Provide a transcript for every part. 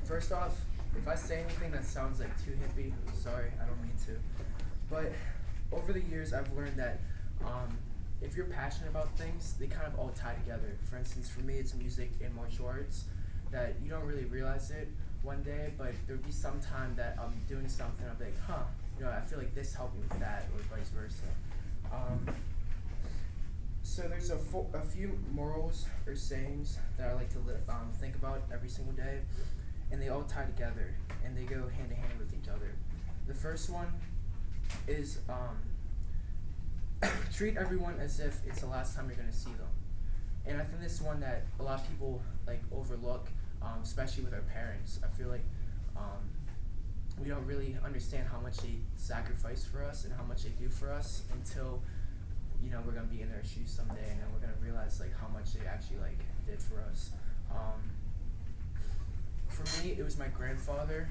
First off, if I say anything that sounds like too hippie, I'm sorry, I don't mean to. But over the years, I've learned that um, if you're passionate about things, they kind of all tie together. For instance, for me, it's music and martial arts that you don't really realize it one day, but there'll be some time that I'm doing something, I'll be like, huh, I feel like this helped me with that, or vice versa. Um, so there's a few morals or sayings that I like to think about every single day, and they all tie together, and they go hand in hand with each other. The first one is treat everyone as if it's the last time you're gonna see them. And I think this is one that a lot of people like overlook, especially with our parents. I feel like um, we don't really understand how much they sacrifice for us and how much they do for us until we're gonna be in their shoes someday, and then we're gonna realize like how much they actually like did for us. Um, for me, it was my grandfather.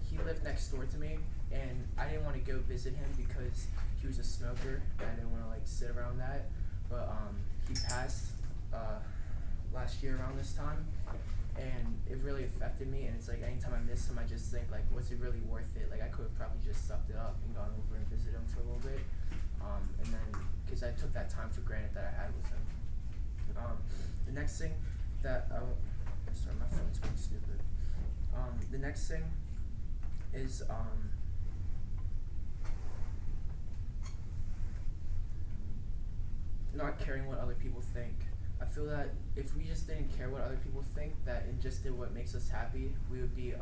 He lived next door to me, and I didn't want to go visit him because he was a smoker, and I didn't want to like sit around that. But he passed last year around this time, and it really affected me. And it's like anytime I miss him, I just think like, was it really worth it? Like I could have probably just sucked it up and gone over and visited him for a little bit, and then because I took that time for granted that I had with him. The next thing that sorry, my phone's being stupid. The next thing is not caring what other people think. I feel that if we just didn't care what other people think, that and just did what makes us happy, we would be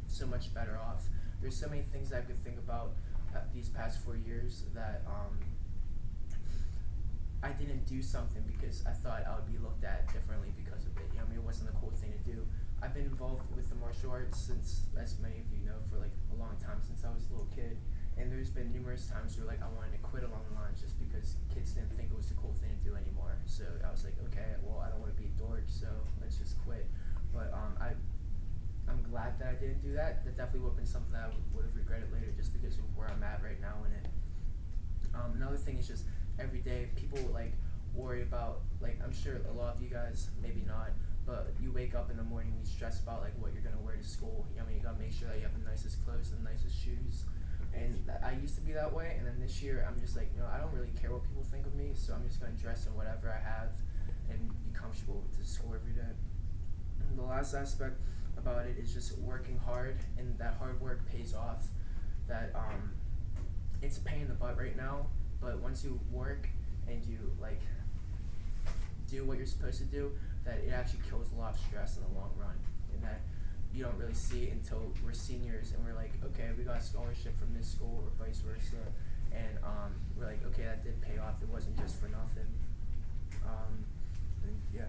so much better off. There's so many things I could think about these past 4 years that I didn't do something because I thought I would be looked at differently because of it. It wasn't a cool thing to do. I've been involved with the martial arts since, as many of you know, for like a long time, since I was a little kid. And there's been numerous times where like I wanted to quit along the lines just because kids didn't think it was a cool thing to do anymore. So I was like, okay, well I don't want to be a dork, so let's just quit. But I'm glad that I didn't do that. That definitely would have been something that I would have regretted later just because of where I'm at right now in it. Another thing is just every day people like worry about, like, I'm sure a lot of you guys maybe not, but you wake up in the morning, you stress about like what you're gonna wear to school. You gotta make sure that you have the nicest clothes and the nicest shoes. And I used to be that way, and then this year I'm just like, I don't really care what people think of me, so I'm just gonna dress in whatever I have and be comfortable to school every day. And the last aspect about it is just working hard, and that hard work pays off. That it's a pain in the butt right now, but once you work and you like do what you're supposed to do, that it actually kills a lot of stress in the long run, and that you don't really see it until we're seniors and we're like, okay, we got a scholarship from this school or vice versa, and we're like, okay, that did pay off. It wasn't just for nothing. And yeah.